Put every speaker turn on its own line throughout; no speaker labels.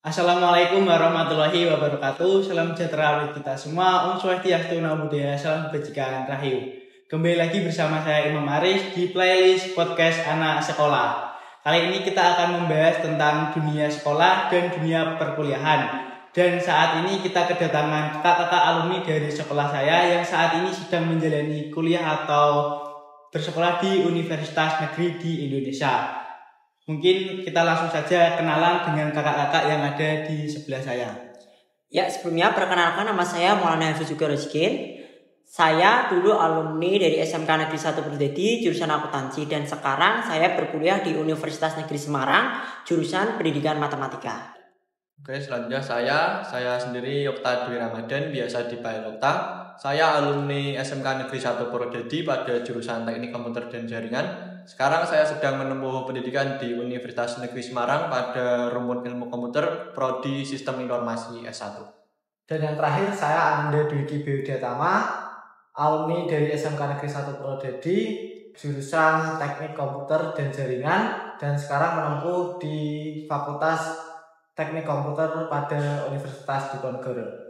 Assalamualaikum warahmatullahi wabarakatuh. Salam sejahtera bagi kita semua. Om Swastiastu Namo Buddhaya. Salam kebajikan Rahayu. Kembali lagi bersama saya Imam Aris di playlist podcast anak sekolah. Kali ini kita akan membahas tentang dunia sekolah dan dunia perkuliahan. Dan saat ini kita kedatangan kakak-kakak alumni dari sekolah saya yang saat ini sedang menjalani kuliah atau bersekolah di Universitas Negeri di Indonesia. Mungkin kita langsung saja kenalan dengan kakak-kakak yang ada di sebelah saya.
Ya, sebelumnya perkenalkan, nama saya Maulana Hafiz Rizkin. Saya dulu alumni dari SMK Negeri 1 Purwodadi, jurusan akuntansi, dan sekarang saya berkuliah di Universitas Negeri Semarang, jurusan pendidikan matematika.
Oke, selanjutnya saya sendiri Okta Dwi Ramadan, biasa dipanggil Okta. Saya alumni SMK Negeri 1 Purwodadi pada jurusan Teknik Komputer dan Jaringan. Sekarang saya sedang menempuh pendidikan di Universitas Negeri Semarang pada rumpun ilmu komputer Prodi Sistem Informasi S1.
Dan yang terakhir saya Ananda Dwiki Beudhatama, alumni dari SMK Negeri 1 Purwodadi, jurusan Teknik Komputer dan Jaringan, dan sekarang menempuh di Fakultas Teknik Komputer pada Universitas Diponegoro.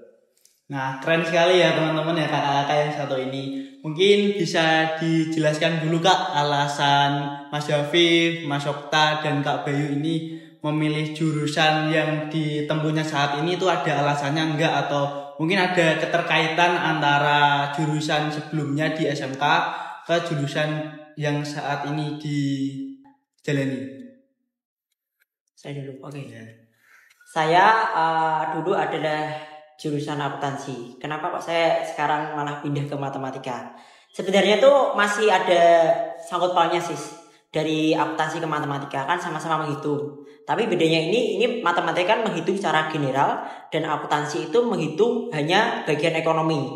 Nah, keren sekali ya teman-teman ya kakak-kakak yang satu ini. Mungkin bisa dijelaskan dulu Kak alasan Mas Hafif, Mas Okta, dan Kak Bayu ini memilih jurusan yang ditempuhnya saat ini itu ada alasannya enggak, atau mungkin ada keterkaitan antara jurusan sebelumnya di SMK ke jurusan yang saat ini dijalani.
Saya dulu, oke.
Ya.
Saya dulu adalah jurusan akuntansi. Kenapa kok saya sekarang malah pindah ke matematika? Sebenarnya tuh masih ada sangkut pautnya dari akuntansi ke matematika, kan sama-sama menghitung. Tapi bedanya ini matematika kan menghitung secara general dan akuntansi itu menghitung hanya bagian ekonomi.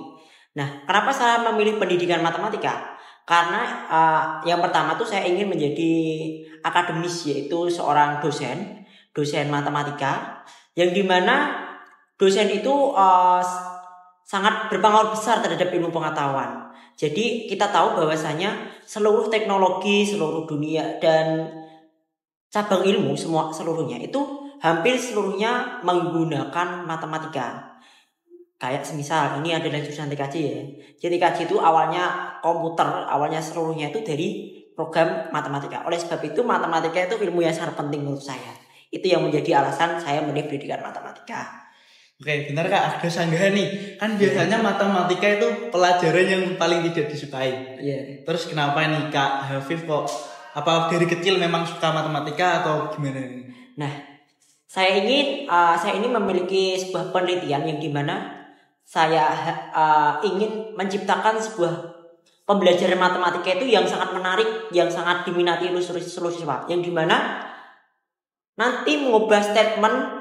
Nah, kenapa saya memilih pendidikan matematika? Karena yang pertama tuh saya ingin menjadi akademis, yaitu seorang dosen matematika, yang dimana dosen itu sangat berpengaruh besar terhadap ilmu pengetahuan. Jadi kita tahu bahwasanya seluruh teknologi, seluruh dunia dan cabang ilmu seluruhnya itu hampir seluruhnya menggunakan matematika. Kayak semisal ini adalah jurusan TKJ ya. Jadi TKJ itu awalnya komputer, awalnya seluruhnya itu dari program matematika. Oleh sebab itu matematika itu ilmu yang sangat penting menurut saya. Itu yang menjadi alasan saya memilih pendidikan matematika.
Oke, benar Kak, ada sanggahan nih. Kan biasanya matematika itu pelajaran yang paling tidak disukai.
Iya.
Terus kenapa nih Kak Hafif kok apa dari kecil memang suka matematika atau gimana?
Nah, saya ingin memiliki sebuah penelitian yang dimana saya ingin menciptakan sebuah pembelajaran matematika itu yang sangat menarik, yang sangat diminati oleh seluruh siswa, yang dimana nanti mengubah statement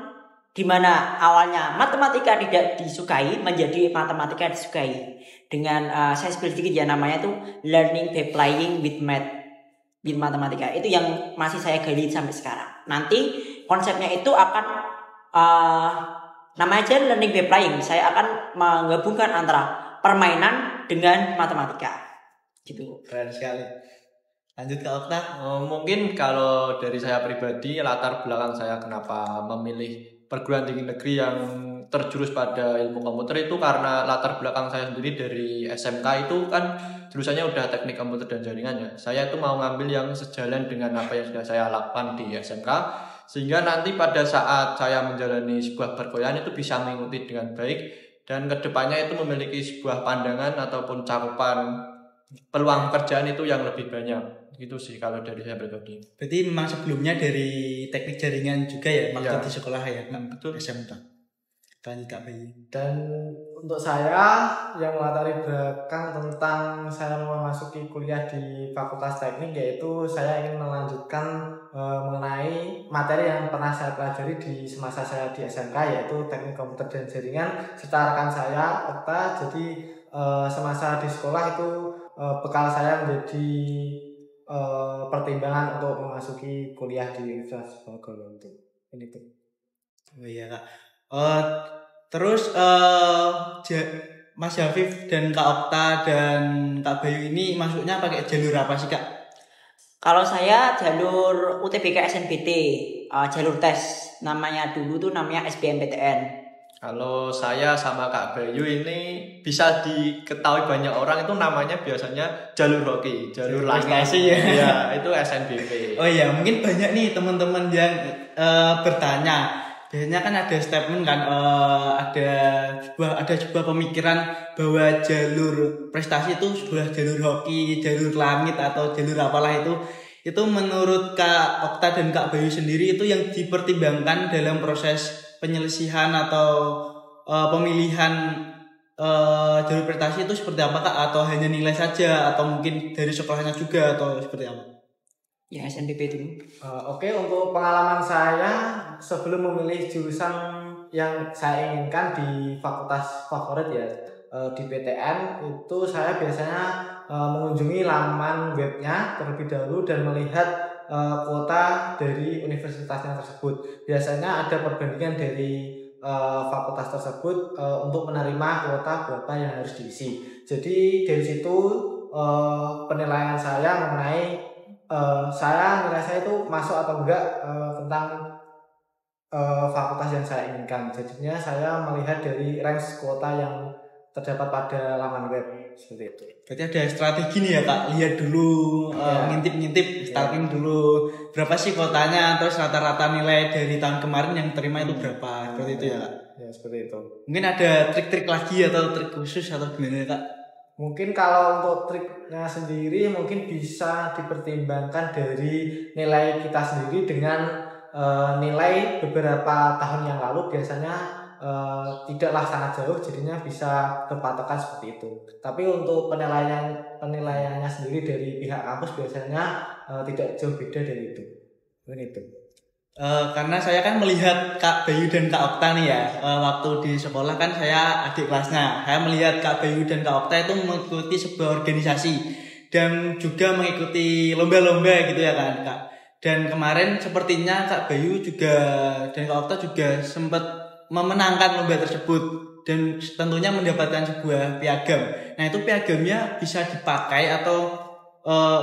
di mana awalnya matematika tidak disukai menjadi matematika disukai dengan saya sebut sedikit ya, namanya tuh learning by playing with matematika. Itu yang masih saya gali sampai sekarang. Nanti konsepnya itu akan namanya aja learning by playing. Saya akan menggabungkan antara permainan dengan matematika. Gitu.
Keren sekali. Lanjut ke Okta.
Mungkin kalau dari saya pribadi, latar belakang saya kenapa memilih perguruan tinggi negeri yang terjurus pada ilmu komputer itu karena latar belakang saya sendiri dari SMK itu kan jurusannya udah teknik komputer dan jaringan ya. Saya itu mau ngambil yang sejalan dengan apa yang sudah saya lakukan di SMK, sehingga nanti pada saat saya menjalani sebuah perkuliahan itu bisa mengikuti dengan baik dan kedepannya itu memiliki sebuah pandangan ataupun cakupan peluang pekerjaan itu yang lebih banyak. Gitu sih kalau dari saya pribadi.
Berarti memang sebelumnya dari teknik jaringan juga ya waktu
Iya.
di sekolah ya,
Betul.
SMK. Lanjut Kak Bayu.
Dan untuk saya yang melatari belakang tentang saya memasuki kuliah di Fakultas Teknik, yaitu saya ingin melanjutkan mengenai materi yang pernah saya pelajari di semasa saya di SMK, yaitu Teknik Komputer dan Jaringan serta rekan saya Okta. Jadi semasa di sekolah itu bekal saya menjadi pertimbangan untuk memasuki kuliah di Universitas Diponegoro itu. Ini tuh.
Oh iya Kak. Terus Mas Hafif dan Kak Okta dan Kak Bayu ini masuknya pakai jalur apa sih Kak?
Kalau saya jalur UTBK SNBT, jalur tes. Namanya dulu tuh namanya SBMPTN.
Kalau saya sama Kak Bayu ini bisa diketahui banyak orang itu namanya biasanya jalur hoki, jalur
prestasi ya.
Iya, itu SNBP.
Oh iya, mungkin banyak nih teman-teman yang bertanya. Biasanya kan ada statement kan, ada sebuah pemikiran bahwa jalur prestasi itu sebuah jalur hoki, jalur langit atau jalur apalah itu. Itu menurut Kak Okta dan Kak Bayu sendiri itu yang dipertimbangkan dalam proses penyelisihan atau pemilihan jalur prestasi itu seperti apa Kak? Atau hanya nilai saja atau mungkin dari sekolahnya juga atau seperti apa?
Ya SNBP dulu.
Oke, untuk pengalaman saya sebelum memilih jurusan yang saya inginkan di fakultas favorit ya, di PTN itu saya biasanya mengunjungi laman webnya terlebih dahulu dan melihat kuota dari universitasnya tersebut. Biasanya ada perbandingan dari fakultas tersebut untuk menerima kuota berapa yang harus diisi. Jadi dari situ penilaian saya mengenai nilai saya itu masuk atau enggak tentang fakultas yang saya inginkan. Jadinya saya melihat dari range kuota yang terdapat pada laman web seperti itu.
Berarti ada strategi nih ya Kak, lihat dulu, ngintip-ngintip, starting dulu berapa sih kuotanya, terus rata-rata nilai dari tahun kemarin yang terima itu berapa, seperti itu ya Kak.
Ya seperti itu.
Mungkin ada trik-trik lagi atau trik khusus atau gimana Kak?
Mungkin kalau untuk triknya sendiri mungkin bisa dipertimbangkan dari nilai kita sendiri dengan nilai beberapa tahun yang lalu biasanya tidaklah sangat jauh, jadinya bisa berpatokan seperti itu. Tapi untuk penilaiannya sendiri dari pihak kampus biasanya tidak jauh beda dari itu. Mungkin itu.
Karena saya kan melihat Kak Bayu dan Kak Okta nih ya, waktu di sekolah kan saya adik kelasnya. Saya melihat Kak Bayu dan Kak Okta itu mengikuti sebuah organisasi dan juga mengikuti lomba-lomba gitu ya kan Kak. Dan kemarin sepertinya Kak Bayu juga dan Kak Okta juga sempat memenangkan lomba tersebut dan tentunya mendapatkan sebuah piagam. Nah itu piagamnya bisa dipakai atau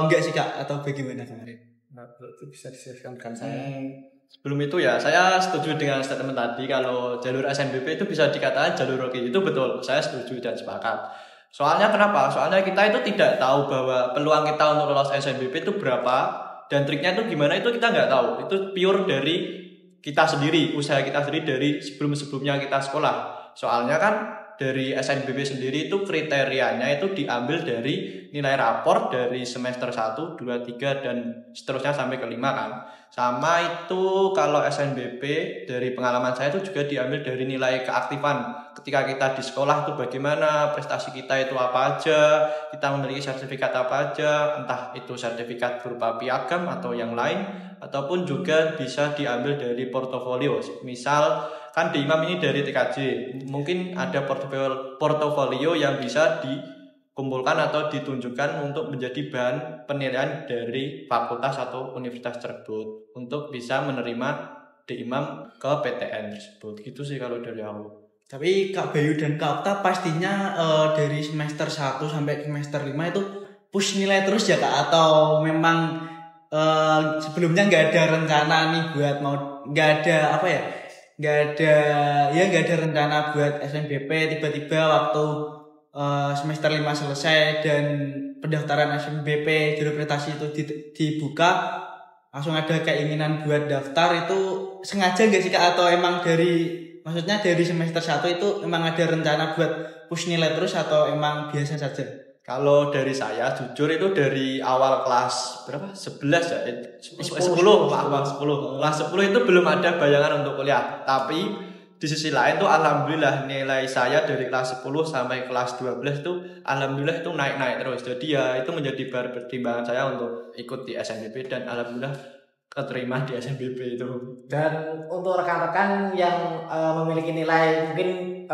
enggak sih Kak, atau bagaimana kemarin?
Nah, itu bisa dijelaskan saya.
Sebelum itu ya, saya setuju dengan statement tadi kalau jalur SNBP itu bisa dikatakan jalur hoki. Itu betul, saya setuju dan sepakat. Soalnya kenapa? Soalnya kita itu tidak tahu bahwa peluang kita untuk lolos SNBP itu berapa dan triknya itu gimana itu kita nggak tahu. Itu pure dari kita sendiri, usaha kita sendiri dari sebelum-sebelumnya kita sekolah. Soalnya kan dari SNBP sendiri itu kriterianya itu diambil dari nilai rapor dari semester 1, 2, 3 dan seterusnya sampai ke 5 kan. Sama itu kalau SNBP dari pengalaman saya itu juga diambil dari nilai keaktifan. Ketika kita di sekolah itu bagaimana, prestasi kita itu apa aja, kita memiliki sertifikat apa aja, entah itu sertifikat berupa piagam atau yang lain, ataupun juga bisa diambil dari portofolio. Misal kan di IMAM ini dari TKJ, mungkin ada portofolio yang bisa dikumpulkan atau ditunjukkan untuk menjadi bahan penilaian dari fakultas atau universitas tersebut untuk bisa menerima di IMAM ke PTN tersebut. Gitu sih kalau dari aku.
Tapi Kak Bayu dan Kak Okta pastinya dari semester 1 sampai semester 5 itu push nilai terus ya Kak, atau memang sebelumnya nggak ada rencana nih buat nggak ada rencana buat SNBP, tiba-tiba waktu semester 5 selesai dan pendaftaran SNBP jalur prestasi itu dibuka, langsung ada keinginan buat daftar. Itu sengaja nggak sih Kak, atau emang dari semester 1 itu emang ada rencana buat push nilai terus atau emang biasa saja?
Kalau dari saya jujur itu dari awal kelas berapa? 11 ya? 10. Kelas 10 itu belum ada bayangan untuk kuliah. Tapi di sisi lain tuh alhamdulillah nilai saya dari kelas 10 sampai kelas 12 tuh alhamdulillah itu naik-naik terus. Jadi ya itu menjadi pertimbangan saya untuk ikut di SNBP dan alhamdulillah keterima di SNBP itu.
Dan untuk rekan-rekan yang memiliki nilai mungkin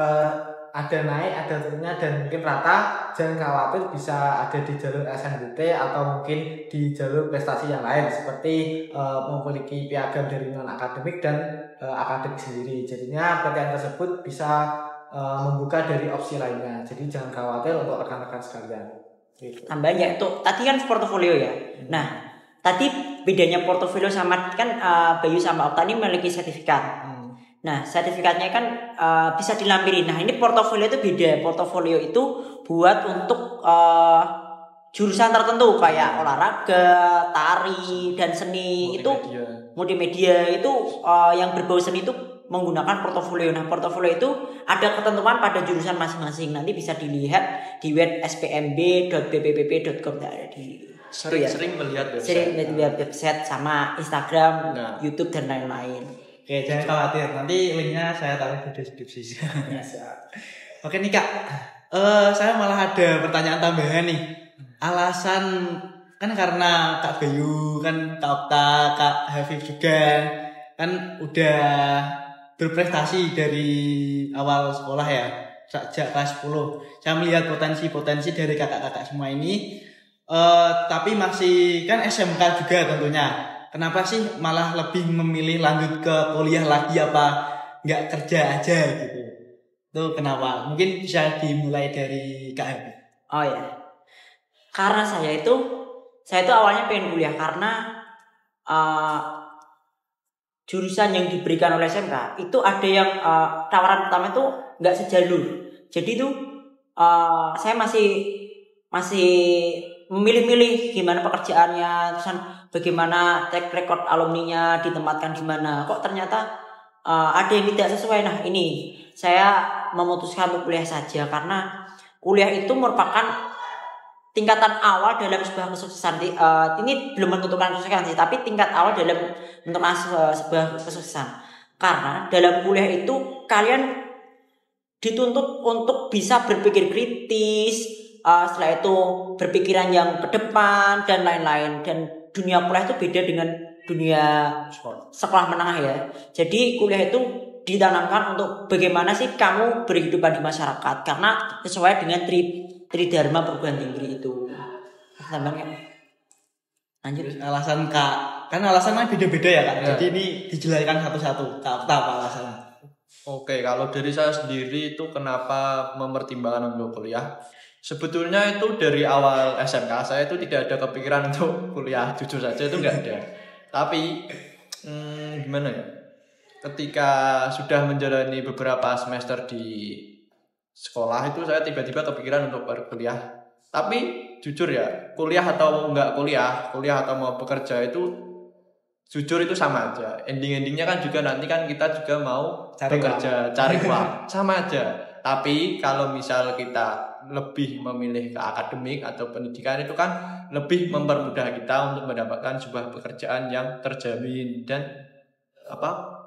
ada naik, ada turunnya dan mungkin rata, jangan khawatir, bisa ada di jalur SNBT atau mungkin di jalur prestasi yang lain seperti memiliki piagam dari non akademik dan akademik sendiri. Jadinya PTN tersebut bisa membuka dari opsi lainnya. Jadi jangan khawatir untuk rekan-rekan sekalian. Gitu.
Tambahan ya itu tadi kan portofolio ya. Nah, tadi bedanya portofolio sama kan Bayu sama Okta ini memiliki sertifikat. Nah, sertifikatnya kan bisa dilampiri. Nah, ini portofolio itu beda. Portofolio itu buat untuk jurusan tertentu kayak olahraga, tari, dan seni. Itu multimedia itu yang berbau seni itu menggunakan portofolio. Nah, portofolio itu ada ketentuan pada jurusan masing-masing. Nanti bisa dilihat di web spmb.bppp.com.
Sering melihat website.
Sering melihat website sama Instagram, YouTube dan lain-lain.
Oke, jangan khawatir. Nanti linknya saya taruh di deskripsi. Oke nih Kak, saya malah ada pertanyaan tambahan nih. Alasan kan karena Kak Bayu, kan Kak Okta, Kak Hafif juga kan udah berprestasi dari awal sekolah ya, sejak kelas 10. Saya melihat potensi-potensi dari kakak-kakak semua ini, tapi masih kan SMK juga tentunya. Kenapa sih malah lebih memilih lanjut ke kuliah lagi apa nggak kerja aja gitu? Itu kenapa? Mungkin bisa dimulai dari Kak Hafif.
Oh ya, karena saya itu awalnya pengen kuliah karena jurusan yang diberikan oleh SMK itu ada yang tawaran pertama itu nggak sejalur. Jadi itu saya masih memilih-milih gimana pekerjaannya, terusan bagaimana track record alumninya ditempatkan di mana. Kok ternyata ada yang tidak sesuai. Nah, ini saya memutuskan untuk kuliah saja karena kuliah itu merupakan tingkatan awal dalam sebuah kesuksesan. Ini belum menentukan kesuksesan sih, tapi tingkat awal dalam menentukan sebuah kesuksesan. Karena dalam kuliah itu kalian dituntut untuk bisa berpikir kritis, setelah itu berpikiran yang ke depan dan lain-lain. Dan dunia kuliah itu beda dengan dunia sekolah menengah ya. Jadi kuliah itu ditanamkan untuk bagaimana sih kamu berkehidupan di masyarakat, karena sesuai dengan Tridharma perguruan tinggi itu. Tambahnya lanjut.
Alasan Kak, kan alasannya beda-beda ya Kak. Jadi ini dijelaskan satu-satu. Kak, apa alasannya?
Oke, kalau dari saya sendiri itu kenapa mempertimbangkan untuk kuliah? Sebetulnya itu dari awal SMK saya itu tidak ada kepikiran untuk kuliah, jujur saja itu nggak ada. Tapi gimana ya? Ketika sudah menjalani beberapa semester di sekolah itu saya tiba-tiba kepikiran untuk berkuliah. Tapi jujur ya, kuliah atau enggak kuliah atau mau bekerja itu jujur itu sama aja. Ending-endingnya kan juga nanti kan kita juga mau bekerja, cari uang, sama aja. Tapi kalau misal kita lebih memilih ke akademik atau pendidikan itu kan lebih mempermudah kita untuk mendapatkan sebuah pekerjaan yang terjamin dan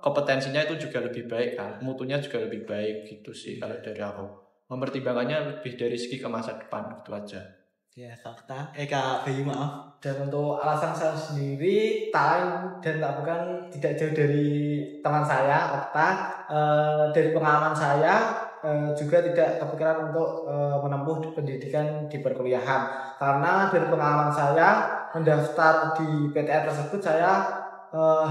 kompetensinya itu juga lebih baik kan, mutunya juga lebih baik gitu sih kalau dari aku. Mempertimbangkannya lebih dari segi ke masa depan gitu aja.
Ya, Kak Bayu maaf.
Dan untuk alasan saya sendiri, tahu dan tak bukan tidak jauh dari teman saya, Okta. Dari pengalaman saya juga tidak kepikiran untuk menempuh pendidikan di perkuliahan. Karena dari pengalaman saya mendaftar di PTN tersebut, saya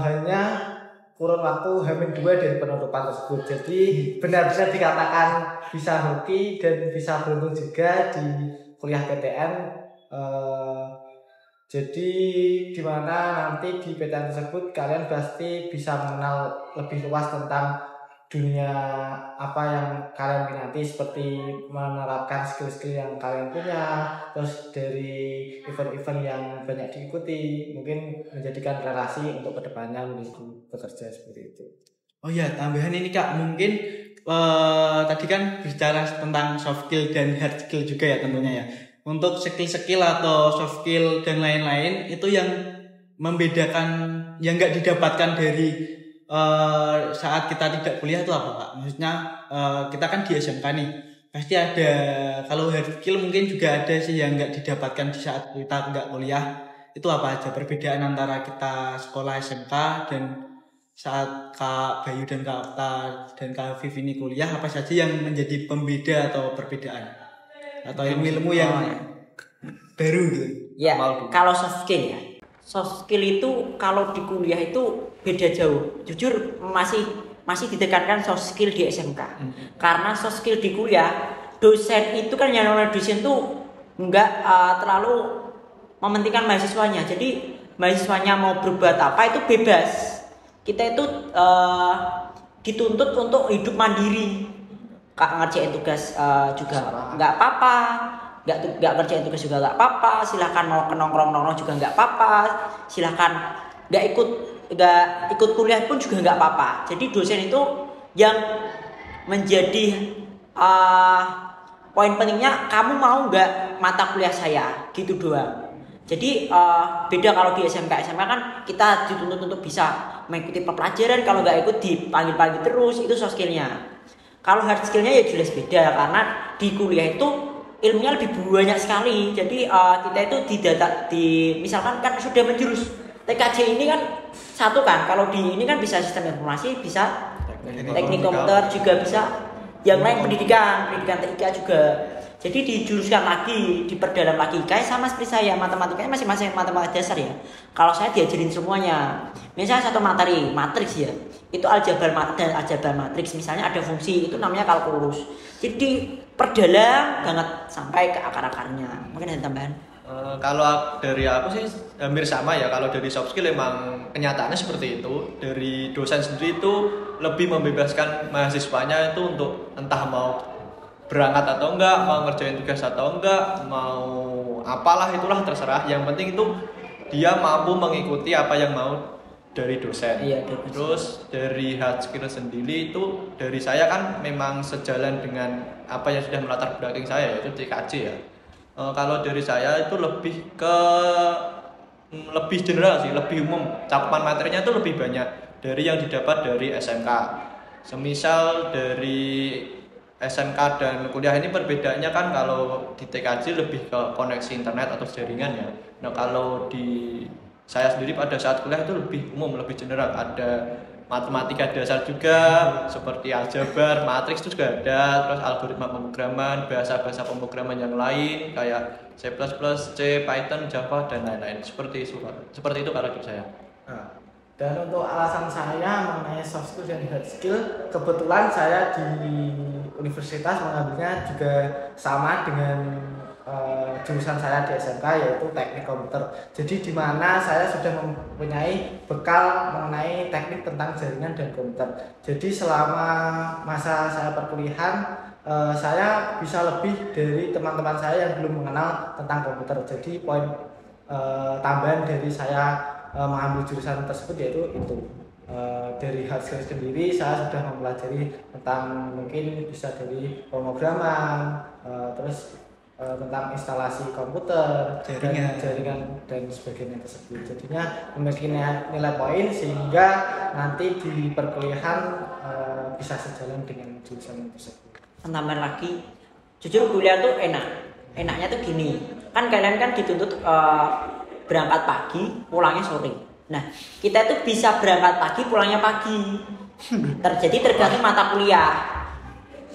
hanya kurun waktu -2 dari penutupan tersebut. Jadi benar-benar dikatakan bisa hoki dan bisa beruntung juga di kuliah PTN. Jadi dimana nanti di PTN tersebut kalian pasti bisa mengenal lebih luas tentang dunia apa yang kalian minati, seperti menerapkan skill-skill yang kalian punya, terus dari event-event yang banyak diikuti, mungkin menjadikan relasi untuk kedepannya menuju bekerja seperti itu.
Oh ya, tambahan ini Kak, mungkin tadi kan bicara tentang soft skill dan hard skill juga ya tentunya ya. Untuk skill-skill atau soft skill dan lain-lain itu yang membedakan, yang nggak didapatkan dari saat kita tidak kuliah itu apa Kak? Maksudnya kita kan di SMK nih, pasti ada, kalau hard skill mungkin juga ada sih yang nggak didapatkan di saat kita nggak kuliah. Itu apa aja perbedaan antara kita sekolah SMK dan saat Kak Bayu dan Kak Okta dan Kak Hafif ini kuliah, apa saja yang menjadi pembeda atau perbedaan atau ilmu-ilmu yang baru gitu?
Ya, kalau soft skill ya. Soft skill itu kalau di kuliah itu beda jauh. Jujur masih ditekankan soft skill di SMK. Karena soft skill di kuliah, dosen itu kan yang namanya dosen tuh enggak terlalu mementingkan mahasiswanya. Jadi mahasiswanya mau berbuat apa itu bebas. Kita itu dituntut untuk hidup mandiri. Kak ngerjain tugas juga nggak apa-apa, nggak ngerjain tugas juga nggak apa-apa. Silahkan mau ke nongkrong juga nggak apa-apa. Silahkan nggak ikut kuliah pun juga nggak apa-apa. Jadi dosen itu yang menjadi poin pentingnya kamu mau nggak mata kuliah saya gitu doang. Jadi beda kalau di SMK kan kita dituntut untuk bisa mengikuti pelajaran. Kalau nggak ikut dipanggil terus, itu soft skillnya. Kalau hard skillnya ya jelas beda karena di kuliah itu ilmunya lebih banyak sekali. Jadi kita itu misalkan kan sudah menjurus TKJ ini kan satu kan. Kalau di ini kan bisa sistem informasi, bisa teknik komputer juga bisa. Yang lain pendidikan TIK juga. Jadi dijuruskan lagi, diperdalam lagi. Kayak sama seperti saya, matematikanya masing-masing matematika dasar ya. Kalau saya diajarin semuanya. Misalnya satu materi, matriks ya. Itu aljabar dan aljabar matriks. Misalnya ada fungsi, itu namanya kalkulus. Jadi perdalam banget sampai ke akar-akarnya. Mungkin ada tambahan?
Kalau dari aku sih hampir sama ya. Kalau dari soft skill emang kenyataannya seperti itu. Dari dosen sendiri itu lebih membebaskan mahasiswanya itu untuk entah mau berangkat atau enggak, mau ngerjain tugas atau enggak, mau apalah itulah terserah. Yang penting itu dia mampu mengikuti apa yang mau dari dosen.
Iya,
terus dari hard skill sendiri itu dari saya kan memang sejalan dengan apa yang sudah melatar belakang saya yaitu TKJ ya. Kalau dari saya itu lebih general sih, lebih umum. Cakupan materinya itu lebih banyak dari yang didapat dari SMK. Semisal dari SMK dan kuliah ini perbedaannya kan kalau di TKJ lebih ke koneksi internet atau jaringan ya. Nah kalau di saya sendiri pada saat kuliah itu lebih umum, lebih general. Ada matematika dasar juga seperti aljabar, matriks itu juga ada, terus algoritma pemrograman, bahasa-bahasa pemrograman yang lain kayak C++, C, Python, Java dan lain-lain. Seperti itu kalau dari saya.
Nah, dan untuk alasan saya mengenai soft skill dan hard skill, kebetulan saya di universitas mengambilnya juga sama dengan jurusan saya di SMK yaitu teknik komputer. Jadi di mana saya sudah mempunyai bekal mengenai teknik tentang jaringan dan komputer. Jadi selama masa saya perkuliahan saya bisa lebih dari teman-teman saya yang belum mengenal tentang komputer. Jadi poin tambahan dari saya mengambil jurusan tersebut yaitu itu. Dari hard skill sendiri saya sudah mempelajari tentang mungkin bisa dari pemrograman, terus tentang instalasi komputer, jaringan dan sebagainya tersebut. Jadinya memiliki nilai poin sehingga nanti di perkuliahan bisa sejalan dengan jurusan tersebut.
Tambahan lagi, jujur kuliah tuh enaknya tuh gini. Kan kalian kan dituntut berangkat pagi, pulangnya sore. Nah, kita tuh bisa berangkat pagi, pulangnya pagi. Tergantung mata kuliah.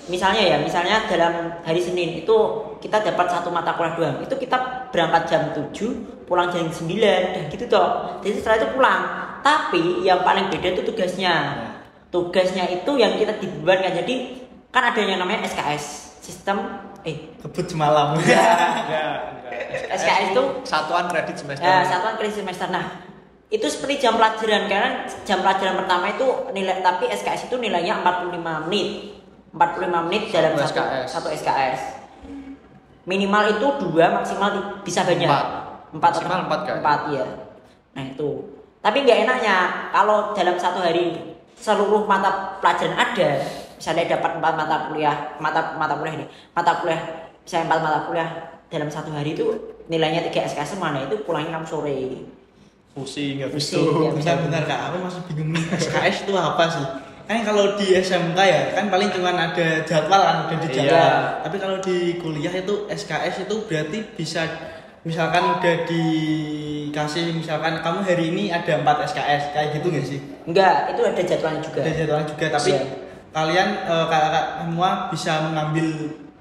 Misalnya dalam hari Senin itu kita dapat satu mata kuliah doang. Itu kita berangkat jam 7, pulang jam 9 dan gitu toh. Jadi setelah itu pulang. Tapi yang paling beda itu tugasnya. Tugasnya itu yang kita dibebankan. Jadi kan ada yang namanya SKS, sistem
kebut semalam.
SKS itu
satuan kredit semester.
Ya, satuan kredit semester. Nah, itu seperti jam pelajaran karena jam pelajaran pertama itu nilai, tapi SKS itu nilainya 45 menit. 45 menit dalam satu SKS. Minimal itu 2, maksimal bisa banyak. 4
maksimal 4
ya. Nah itu. Tapi nggak enaknya kalau dalam satu hari seluruh mata pelajaran ada. Misalnya dapat 4 mata kuliah misalnya 4 mata kuliah dalam satu hari itu nilainya 3 SKS mana itu pulangnya kamu sore.
Pusing ya.
Benar Kak, aku masih bingung nih SKS itu apa sih? Kan kalau di SMK ya kan paling cuma ada jadwal kan udah di jadwal. Iya. Tapi kalau di kuliah itu SKS itu berarti bisa misalkan udah dikasih misalkan kamu hari ini ada 4 SKS kayak gitu nggak sih?
Enggak, itu ada jadwalnya juga.
Ada jadwalnya juga tapi kalian kakak semua bisa mengambil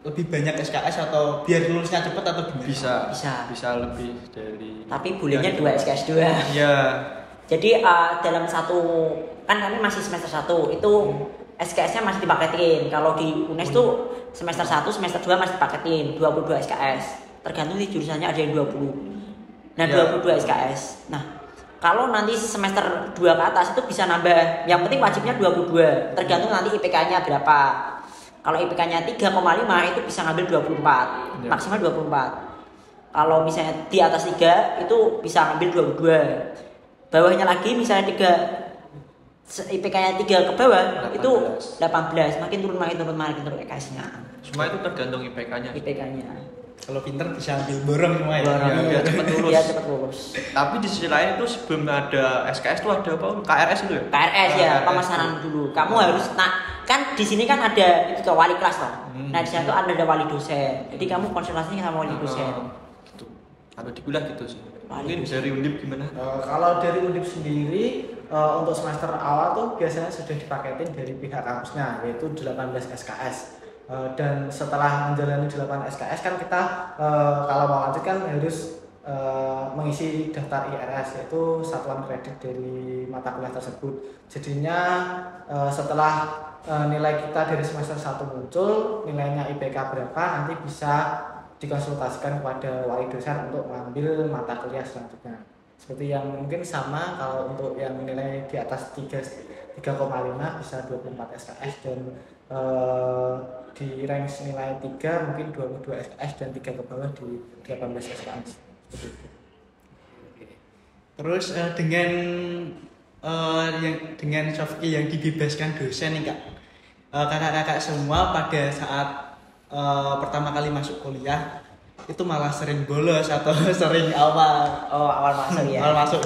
lebih banyak SKS atau biar lulusnya cepat atau gimana?
Bisa lebih dari.
Tapi bolehnya 2 SKS doang.
Iya.
Jadi dalam satu kan kami masih semester 1 itu SKS-nya masih dipaketin. Kalau di UNES tuh semester 1, semester 2 masih dipaketin 22 SKS. Tergantung di jurusannya ada yang 20. Nah, 22 SKS. Nah, Kalau nanti semester 2 ke atas itu bisa nambah. Yang penting wajibnya 22. Tergantung nanti IPK-nya berapa. Kalau IPK-nya 3,5 itu bisa ngambil 24. Maksimal 24. Kalau misalnya di atas 3 itu bisa ngambil 22. Bawahnya lagi misalnya 3 IPK-nya 3 ke bawah 18. Itu 18. Makin turun IPK-nya.
Semua itu tergantung IPK-nya.
Kalau pinter bisa ambil borong semua ya.
Biar cepat lulus.
Biar cepat lulus.
Tapi di sisi lain itu sebelum ada SKS itu ada apa? KRS itu ya?
KRS ya, pemesanan dulu. Kamu harus kan di sini kan ada itu wali kelas loh. Nah, di sana tuh ada wali dosen. Jadi kamu konsultasinya sama wali dosen.
Gitu. Kalau di kuliah gitu sih.
Wali
Mungkin dari Undip gimana?
Kalau dari Undip sendiri untuk semester awal tuh biasanya sudah dipaketin dari pihak kampusnya, yaitu 18 SKS. Dan setelah menjalani 8 SKS kan kita kalau mau lanjut kan harus mengisi daftar IRS, yaitu satuan kredit dari mata kuliah tersebut. Jadinya setelah nilai kita dari semester 1 muncul, nilainya IPK berapa, nanti bisa dikonsultasikan kepada wali dosen untuk mengambil mata kuliah selanjutnya. Seperti yang mungkin sama kalau untuk yang nilai di atas 3,5 bisa 24 SKS dan di range nilai 3 mungkin 22 SKS dan 3 ke bawah di 18 SKS.
Terus dengan soft skill yang dibebaskan dosen nih Kak. Kakak-kakak semua pada saat pertama kali masuk kuliah itu malah sering bolos atau sering awal
masuk ya.
Awal masuk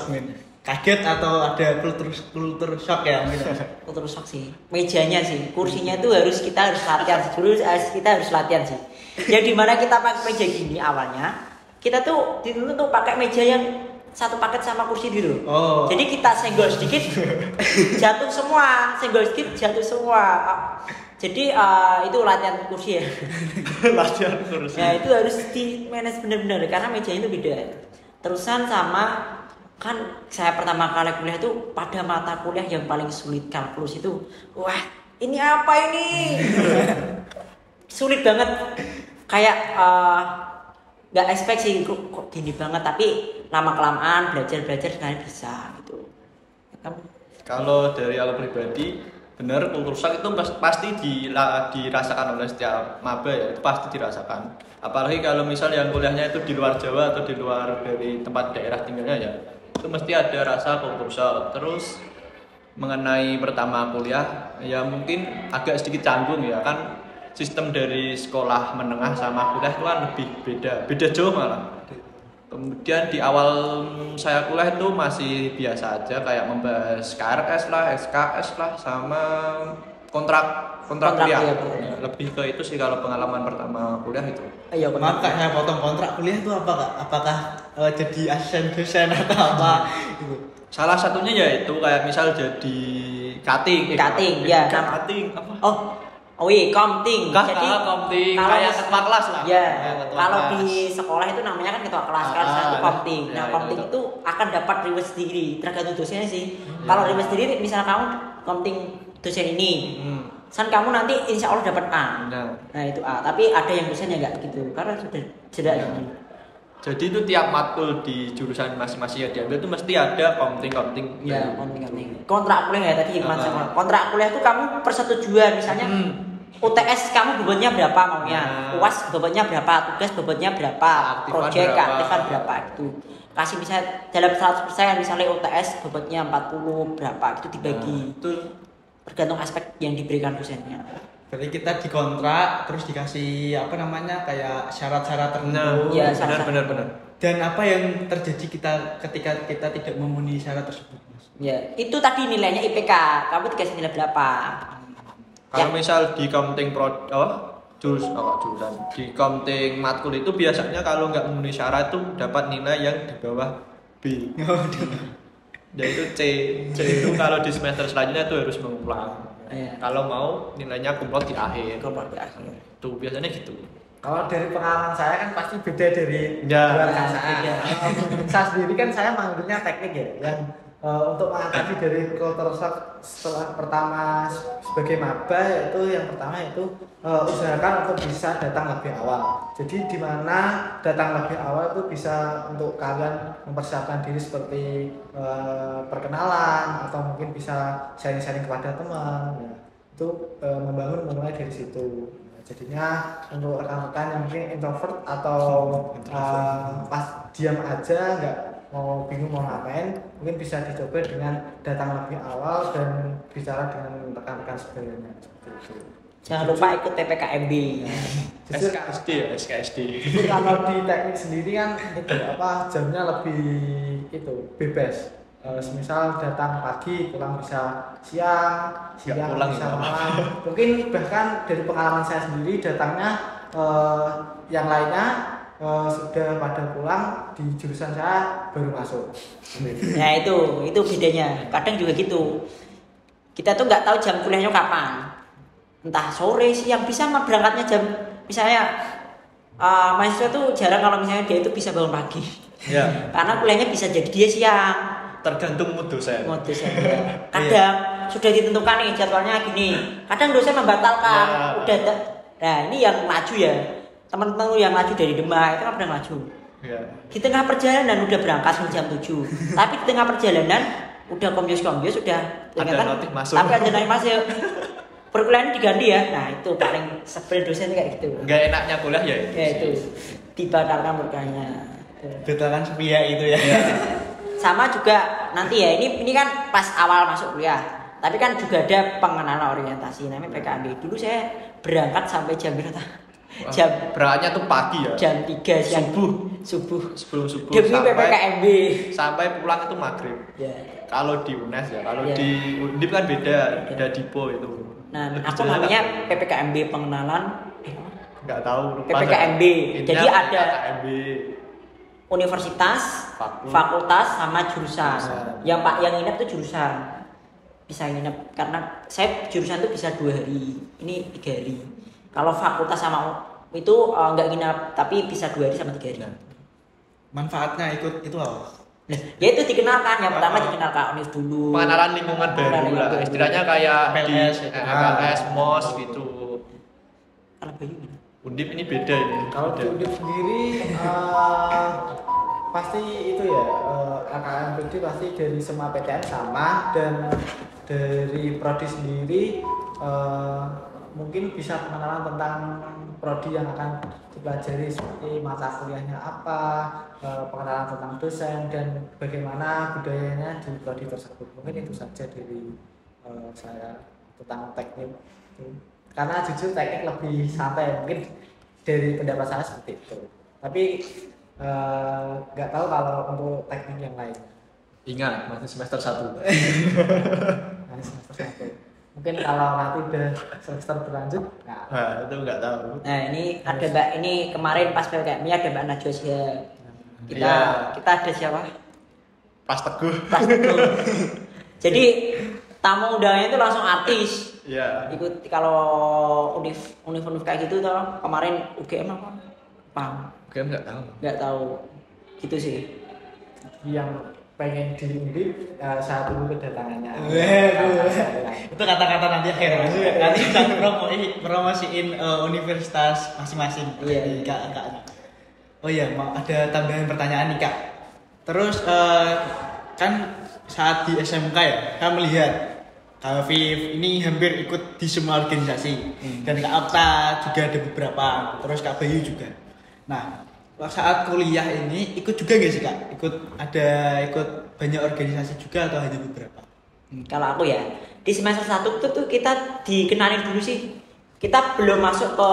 kaget atau ada kultur shock ya mungkin.
Kultur shock sih. Mejanya sih, kursinya itu kita harus latihan dulu. Kita harus latihan sih. Ya dimana kita pakai meja gini awalnya, kita tuh dituntut tuh pakai meja yang satu paket sama kursi dulu.
Oh.
Jadi kita senggol sedikit jatuh semua, Jadi itu latihan kursi ya.
Latihan kursi.
Ya itu harus di manage benar-benar karena mejanya itu beda. Terusan sama kan saya pertama kali kuliah itu pada mata kuliah yang paling sulit kalkulus itu. Wah, ini apa ini? Sulit banget. Kayak nggak expect sih kok gini banget, tapi lama-kelamaan belajar sekali bisa gitu.
Kalau dari aku pribadi benar kultur shock itu pasti dirasakan oleh setiap maba ya, itu pasti dirasakan. Apalagi kalau misalnya yang kuliahnya itu di luar Jawa atau di luar dari tempat daerah tinggalnya ya, itu mesti ada rasa kultur shock. Terus mengenai pertama kuliah ya mungkin agak sedikit canggung ya kan, sistem dari sekolah menengah sama kuliah itu kan lebih beda jauh malah. Kemudian di awal saya kuliah itu masih biasa aja kayak membahas KRS lah, SKS lah, sama kontrak kuliah. Ya, lebih ke itu sih kalau pengalaman pertama kuliah itu.
Iya,
Maaf Kak, saya potong kontrak kuliah itu apa Kak? Apakah jadi asisten dosen atau apa? Gitu.
Salah satunya yaitu kayak misal jadi cutting
ya.
Cutting apa?
Oh iya, komting.
Jadi komting kayak ketua kelas lah.
Ya, kalau di sekolah itu namanya kan ketua kelas kan, itu komting. Nah, komting itu akan dapat reward sendiri, tergantung dosennya sih. Kalau reward sendiri, misal kamu komting dosen ini, kamu nanti insya Allah dapat A. Nah itu A. Tapi ada yang dosennya nggak gitu, karena sudah jeda ini.
Jadi itu tiap matkul di jurusan masing-masing yang diambil itu mesti ada komting.
Ya, komting. Kontrak kuliah ya tadi kontrak kuliah itu kamu persetujuan misalnya. UTS kamu bobotnya berapa maunya, UAS bobotnya berapa, tugas bobotnya berapa, proyek keaktifan berapa itu. Kasih misalnya dalam 100% misalnya UTS bobotnya 40 berapa itu dibagi. Tergantung aspek yang diberikan dosennya.
Berarti kita dikontrak terus dikasih kayak syarat-syarat tertentu.
Iya, benar.
Dan apa yang terjadi ketika kita tidak memenuhi syarat tersebut, Mas?
Ya, itu tadi nilainya IPK. Kamu dikasih nilai berapa?
Kalau misal di komting jurusan di komting matkul itu biasanya kalau nggak memenuhi syarat itu dapat nilai yang di bawah B. Yaitu C itu kalau di semester selanjutnya itu harus mengulang. Kalau mau nilainya kumlot di akhir. Tuh biasanya gitu.
Kalau dari pengalaman saya kan pasti beda dari luar saya. Saya sendiri kan saya manggilnya teknik ya, yang untuk mengatasi dari culture shock setelah pertama sebagai maba, yaitu yang pertama itu usahakan untuk bisa datang lebih awal. Jadi di mana datang lebih awal itu bisa untuk kalian mempersiapkan diri seperti perkenalan atau mungkin bisa sharing-sharing kepada teman. Ya, itu membangun mulai dari situ. Jadinya untuk rekan-rekan yang mungkin introvert atau pas diam aja nggak mau bingung mau ngapain, mungkin bisa dicoba dengan datang lebih awal dan bicara dengan rekan-rekan sebelumnya.
Jangan lupa ikut TPKMB.
SKSD ya, SKSD.
Jadi kalau di teknik sendiri kan itu jamnya lebih itu bebas. Semisal datang pagi pulang bisa siang
pulang
bisa
ya.
malam. Mungkin bahkan dari pengalaman saya sendiri datangnya yang lainnya sudah pada pulang di jurusan saya baru masuk.
Nah itu bedanya. Kadang juga gitu. Kita tuh nggak tahu jam kuliahnya kapan. Entah sore, siang, bisa mah berangkatnya jam. Misalnya mahasiswa tuh jarang kalau misalnya dia itu bisa bangun pagi.
Ya.
Karena kuliahnya bisa jadi dia siang.
Tergantung mood dosen.
Ya. Kadang sudah ditentukan nih jadwalnya gini. Kadang dosen membatalkan.
Ya.
Nah ini yang maju ya. Teman-teman yang maju dari Demak itu kan pernah maju.
Ya.
Di tengah perjalanan udah berangkat jam 7. Tapi di tengah perjalanan udah kombios udah
ada notif masuk.
Tapi ada notif masuk. Perkuliahan diganti ya. Nah, itu paling sebel dosen kayak gitu.
Enggak enaknya kuliah ya itu.
Ya itu. Dibatalkan perkuliahannya.
Batalkan sepihak itu ya.
Sama juga nanti ya ini kan pas awal masuk kuliah. Tapi kan juga ada pengenalan orientasi namanya PKMB. Dulu saya berangkat sampai jam berapa?
Berangkatnya tuh pagi ya.
Jam 3 siang subuh.
Sebelum subuh
demi PPKMB.
Sampai pulang itu maghrib.
Ya.
Kalau di UNES ya, kalau
Ya.
di Undip kan beda Dipo itu.
Nah,
Lebih
aku
jelas
namanya
kan?
PPKMB pengenalan
Nggak tahu lupa.
PPKMB. Jadi ada
PPKMB.
Universitas, fakultas sama jurusan. Yang nginep tuh jurusan. Bisa nginep karena saya jurusan tuh bisa 2 hari. Ini 3 hari. Kalau fakultas sama itu nggak nginep tapi bisa 2 hari sama 3 hari.
Manfaatnya ikut itu apa?
Nah, ya itu dikenalkan. Yang pertama dikenalkan Univ dulu.
Pengenalan lingkungan baru lah. Istilahnya kayak di FLS, MOS gitu.
Kalau Bayu gimana?
Undip ini beda ini.
Kalau di Undip sendiri pasti itu ya KKN pasti dari semua PTN sama, dan dari prodi sendiri mungkin bisa pengenalan tentang prodi yang akan dipelajari seperti mata kuliahnya apa, pengenalan tentang dosen dan bagaimana budayanya di prodi tersebut. Mungkin itu saja dari saya tentang teknik. Karena jujur teknik lebih santai, mungkin dari pendapat saya seperti itu. Tapi nggak tahu kalau untuk teknik yang lain.
Ingat masih semester 1.
Masih semester 1. Mungkin kalau nanti udah semester berlanjut,
Nah, itu nggak tahu.
Nah ini ada Mbak, ini kemarin pas PPKM ada Mbak Najwa Shihab. Kita ada siapa?
Pas Teguh.
Pas Teguh. Jadi tamu undangannya itu langsung artis.
Iya.
Ikut kalau univ kayak gitu tuh kemarin UGM apa? Paham?
UGM nggak tahu.
Gitu sih.
yang pengen diundip saya tunggu kedatangannya.
Itu kata-kata nanti akhir Mas. Nanti kita promosiin universitas masing-masing.
Iya.
Kakaknya. Oh iya, ada tambahan pertanyaan nih Kak. Terus kan saat di SMK ya, kan melihat Kak Viv ini hampir ikut di semua organisasi. Dan Kak Okta juga ada beberapa, terus Kak Bayu juga. Nah, saat kuliah ini ikut juga gak sih Kak? Ikut banyak organisasi juga atau hanya beberapa?
Kalau aku ya di semester 1 tuh kita dikenalin dulu sih. Kita belum masuk ke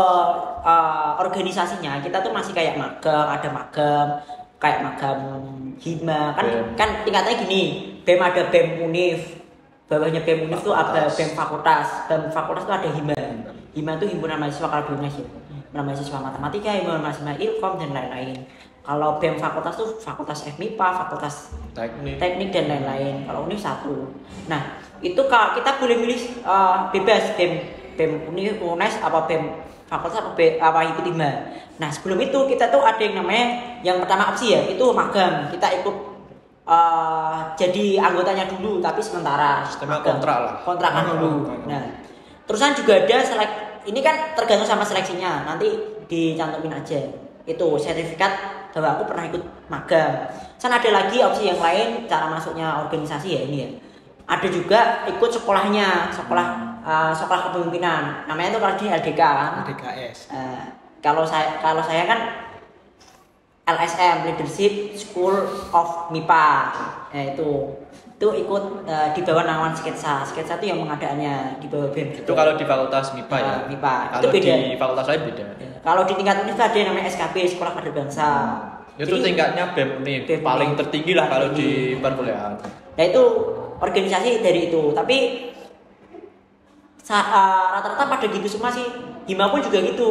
organisasinya. Kita tuh masih kayak magang, ada magang, kayak magang hima kan tingkatannya gini. BEM ada BEM Univ. Bawahnya BEM Univ tuh ada BEM Fakultas. BEM Fakultas tuh ada hima. Hima tuh himpunan mahasiswa kalau di UNES ya. Mahasiswa matematika, himpunan mahasiswa ilkom dan lain-lain. Kalau BEM Fakultas tuh Fakultas FMIPA, Fakultas Teknik dan lain-lain. Kalau Univ 1. Nah, itu kalau kita boleh milih bebas BEM UNES apa BEM Fakultas apa ikut hima. Nah, sebelum itu kita tuh ada yang namanya yang pertama opsi ya, itu magang. Kita ikut jadi anggotanya dulu tapi sementara
Sistemnya
magang.
kontrak lah.
Kontrakan dulu. Nah, terusan juga ada ini kan tergantung sama seleksinya. Nanti dicantumin aja. Itu sertifikat bahwa aku pernah ikut magang. Kan ada lagi opsi yang lain cara masuknya organisasi ya ini ya. Ada juga ikut sekolahnya, sekolah kepemimpinan. Namanya itu kalau di LDK kan.
DKS.
Kalau saya kan LSM Leadership School of MIPA. Itu ikut di bawah naungan sketsa itu yang pengadaannya di bawah BEM.
Itu kalau di fakultas MIPA ya.
MIPA.
Kalau
Itu beda.
di fakultas lain beda.
Ya, kalau di tingkat universitas ada yang namanya SKB Sekolah Kader Bangsa.
Itu
Jadi,
tingkatnya BEM nih,
BEM
paling
nih.
tertinggi lah kalau di perkuliahan.
Nah itu organisasi dari itu. Tapi rata-rata pada gitu semua sih. Hima pun juga gitu.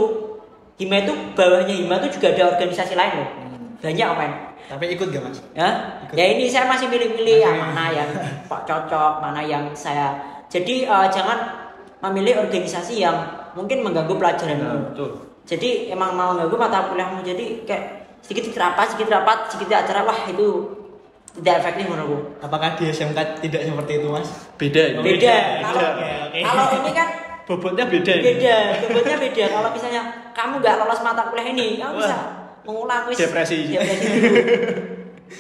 Hima itu bawahnya Hima itu juga ada organisasi lain loh. Banyak apa?
Tapi ikut gak mas?
Ya,
Ikut.
ya ini saya masih milih-milih yang
Masih.
mana yang cocok, mana yang saya. Jadi jangan memilih organisasi yang mungkin mengganggu pelajaran.
Nah, betul.
Jadi emang mau mengganggu mata kuliahmu. Jadi kayak sedikit rapat, sedikit acara, wah itu tidak efektif menurutku.
Apakah di SMK tidak seperti itu mas?
Beda ini.
Beda. Kalau
Oke.
kalau ini kan
Bobotnya beda ini.
bobotnya beda. Kalau misalnya kamu nggak lolos mata kuliah ini, kamu bisa mengulang
Depresi.
dulu.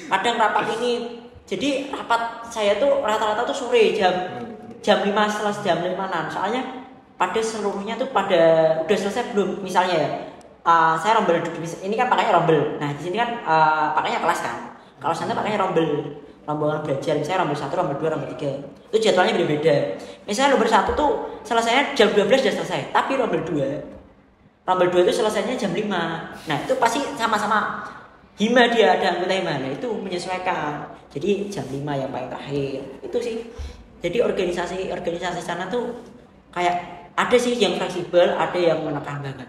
Kadang rapat ini, jadi rapat saya tuh rata-rata tuh sore jam 5 selesai jam 5-an. Soalnya pada seluruhnya tuh udah selesai belum? Misalnya ya, saya rombel ini kan pakainya rombel. Nah di sini kan pakainya kelas kan. Kalau sana pakainya rombongan belajar. Misalnya rombel 1, rombel 2, rombel 3. Itu jadwalnya beda-beda. Misalnya rombel 1 tuh selesainya jam 12 sudah selesai. Tapi rombel 2 itu selesainya jam 5. Nah itu pasti sama-sama Hima dia ada anggota Hima. Nah itu menyesuaikan. Jadi jam 5 yang paling terakhir. Itu sih. Jadi organisasi sana tuh kayak ada sih yang fleksibel, ada yang menekan banget.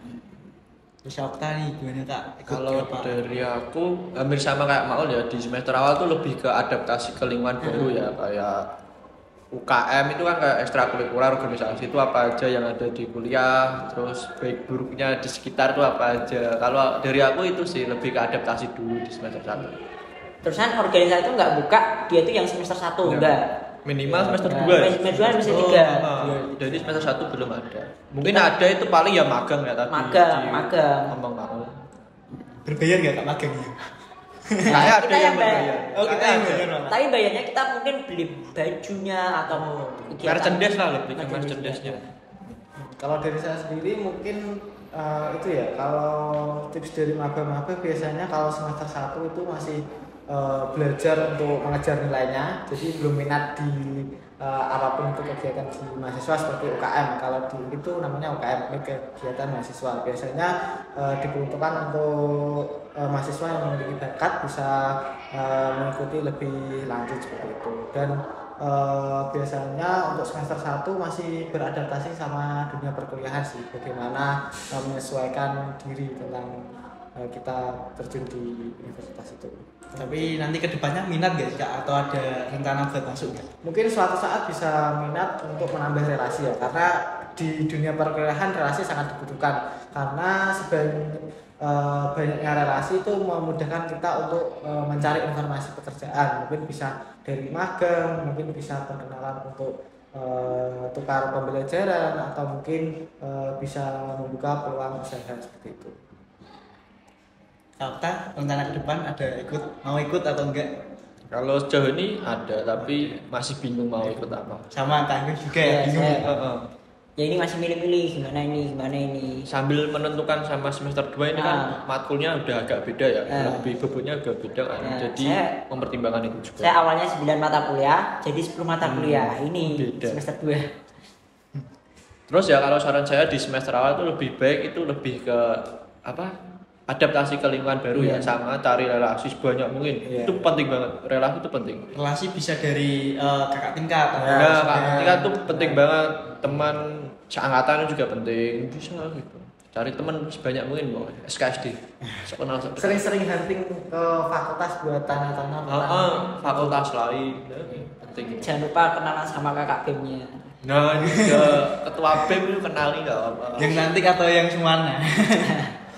Terus Okta nih gimana kak? Ikut
Kalau
apa?
dari aku hampir sama kayak Maul ya, di semester awal tuh lebih ke adaptasi ke lingkungan baru ya, kayak UKM itu kan kayak ekstrakurikuler organisasi itu apa aja yang ada di kuliah, terus baik buruknya di sekitar tuh apa aja. Kalau dari aku itu sih lebih ke adaptasi dulu di semester 1.
Terusan organisasi itu nggak buka, dia tuh yang semester 1 enggak.
Minimal semester 2 ya.
Semester 2 semester 3.
Jadi semester 1 belum ada. Mungkin ada itu paling ya magang ya tadi.
Magang.
Ngomong Maul.
Berbayar gak kak magangnya?
Kayak ada
Kita yang bayar.
bayar.
Oh kita yang bayar malah.
Tapi bayarnya kita mungkin beli bajunya atau
Merchandise lah, lebih ke merchandise-nya.
Kalau dari saya sendiri mungkin itu ya, kalau tips dari maba-maba biasanya kalau semester 1 itu masih belajar untuk mengejar nilainya, jadi belum minat di apapun itu kegiatan di mahasiswa seperti UKM. Kalau di itu namanya UKM, kegiatan mahasiswa. Biasanya diperuntukkan untuk mahasiswa yang memiliki bakat bisa mengikuti lebih lanjut seperti itu. Dan biasanya untuk semester 1 masih beradaptasi sama dunia perkuliahan sih, bagaimana menyesuaikan diri tentang kita terjun di universitas itu.
Tapi nanti kedepannya minat gak sih kak? Atau ada rencana buat masuk gak?
Mungkin suatu saat bisa minat untuk menambah relasi ya, karena di dunia perkuliahan relasi sangat dibutuhkan, karena banyaknya relasi itu memudahkan kita untuk mencari informasi pekerjaan. Mungkin bisa dari magang, mungkin bisa perkenalan untuk tukar pembelajaran, atau mungkin bisa membuka peluang usaha seperti itu.
Okta, rencana ke depan ada mau ikut atau enggak?
Kalau sejauh ini ada, tapi masih bingung mau ikut apa.
Sama Kak Agus juga ya,
Iya,
bingung.
saya- Ya ini masih milih-milih gimana ini.
Sambil menentukan sama semester 2 ini kan matkulnya udah agak beda ya, lebih bobotnya agak beda kan. Jadi mempertimbangkan itu juga.
Saya awalnya 9 mata kuliah, jadi 10 mata kuliah. Ini
beda.
semester 2.
Terus ya kalau saran saya di semester awal itu lebih baik itu lebih ke apa? Adaptasi ke lingkungan baru ya, sama cari relasi sebanyak mungkin.
Iya.
Itu penting banget. Relasi itu penting.
Relasi bisa dari kakak tingkat.
Nah, kakak tuh penting banget. Teman seangkatan juga penting. Bisa gitu. Cari teman sebanyak mungkin mau SKSD. Kenal
Sering-sering hunting ke fakultas buat tanya-tanya
fakultas lain. Penting.
Jangan lupa kenalan sama kakak BEM-nya.
Nah, juga ketua BEM itu kenali enggak apa.
Yang nanti atau yang semuanya?